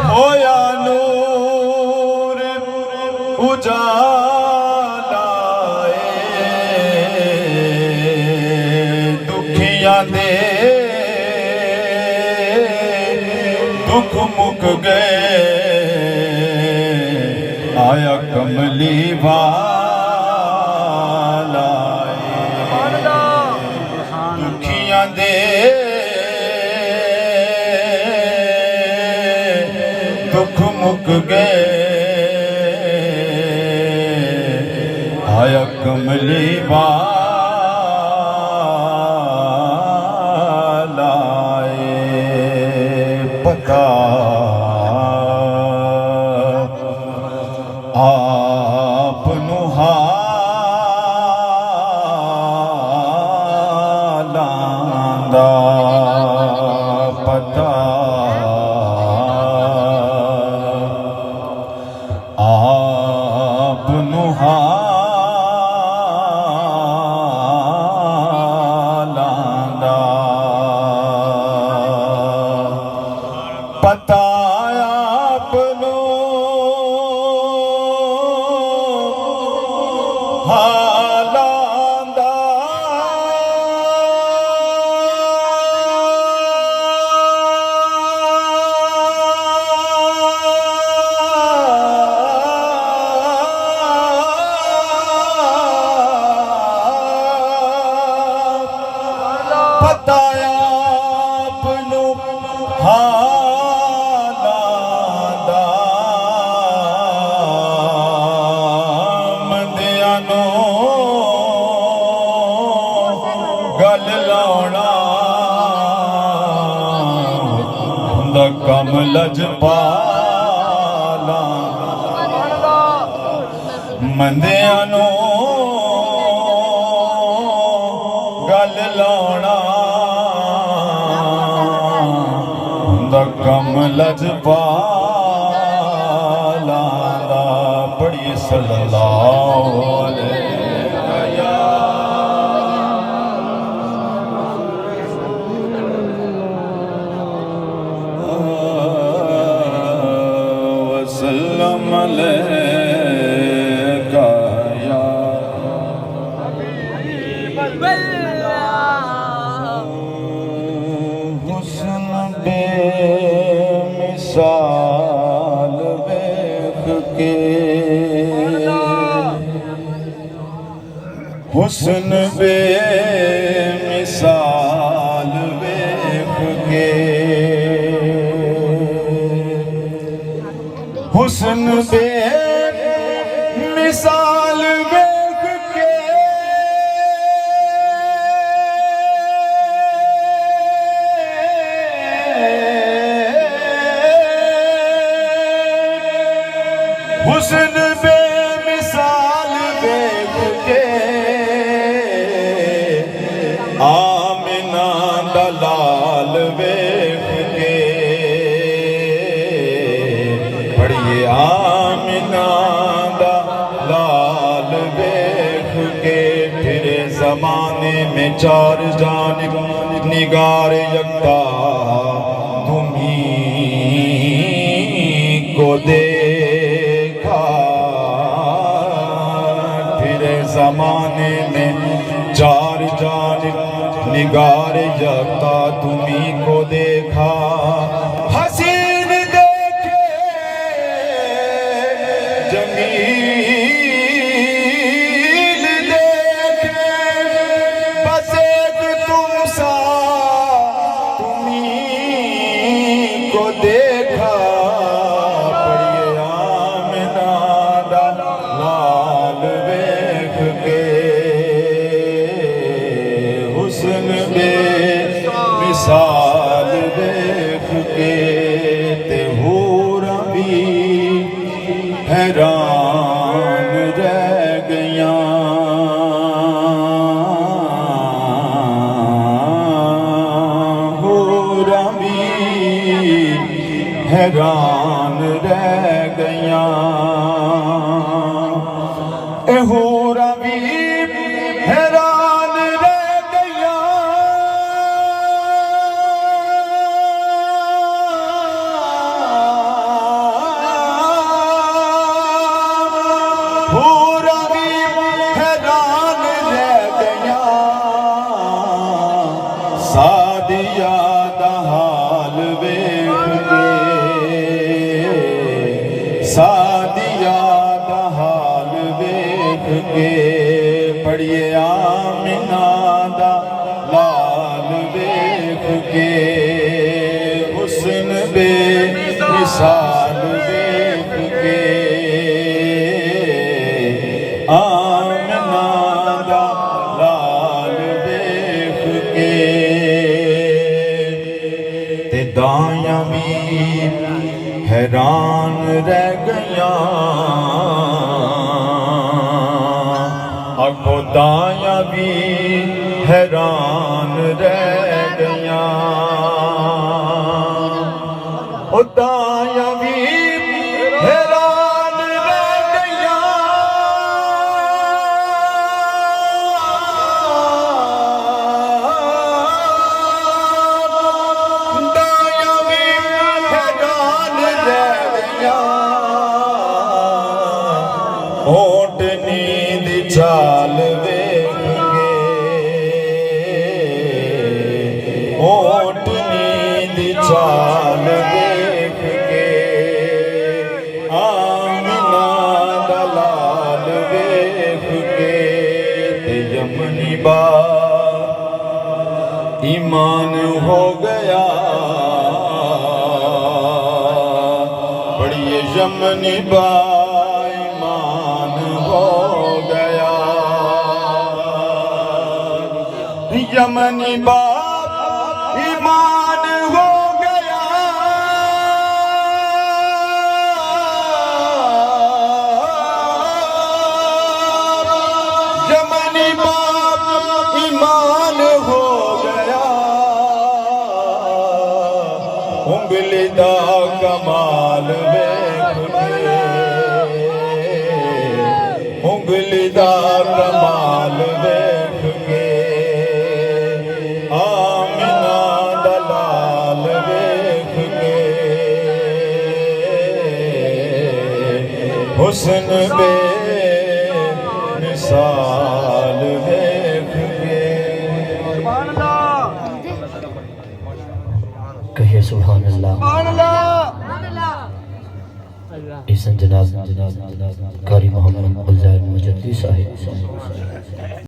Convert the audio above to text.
ہویا نور اجالا دکھیاں دے دکھ مک گئے آیا کملی والا دکھیاں دے دکھ مک گئے آیا کملی والا پتا آپ نو حالاں دا پتا آپ نو حالاں دا پتا آپ نو حالاں دا پتا آپ نو حالاں دا مندیاں نو گل لاؤنا ہوندا کم لجپالا مندیاں نو گل لاؤنا ہوندا کم لجپالا پڑھیے صلی اللہ علیہ وسلم علیکہ یا حسن بے مثال ویکھ کے حسن بے مثال ویکھ کے حسن بے مثال ویکھ کے حسن بے مثال ویکھ کے آمنہ دا لال ویکھ کے پڑھیے آمنہ دا لال ویکھ کے پھر زمانے میں چار جانب نگار یکتا تمہیں کو دیکھا پھر زمانے میں چار جانب نگار یکتا تمہیں کو دیکھا حسین دیکھے جمیل دیکھے بس ایک تم سا تمہیں کو دیکھا پڑھیے آمنہ دا لال ویکھ کے حسن بے مثال ویکھ کے تے ہوراں بھی حیران رہ گیاں حیران رہ گیاں اے حوراں بھی حیران رہ گیاں حوراں بھی حیران رہ گیاں سعدیہ دا حال ویکھ کے سعدیہ دا حال ویکھ کے پڑھیے آمنہ دا لال ویکھ کے حسن بے مثال ویکھ کے آمنہ دا لال ویکھ کے تے دایاں بھی حیران رہ گیاں اگوں دایاں بھی حیران رہ گیاں او دایاں بھی حیران رہ گیاں دایاں بھی حیران رہ گیاں اونٹنی دی چال ویکھ کے اونٹنی دی چال ویکھ کے آمنہ دا لال ویکھ کے تے یمنی بات ایمان ہو گیا بڑی یمنی بات ایمان ہو گیا یمنی باپ ایمان ہو گیا یمنی باپ ایمان ہو گیا انگلی دا کمال ویکھ کے انگلی دا کمال ویکھ کے آمنہ دا لال ویکھ کے حسن بے مثال ویکھ کے کہیے سبحان اللہ احسن جناب قاری محمد الزاہر مجدی صاحب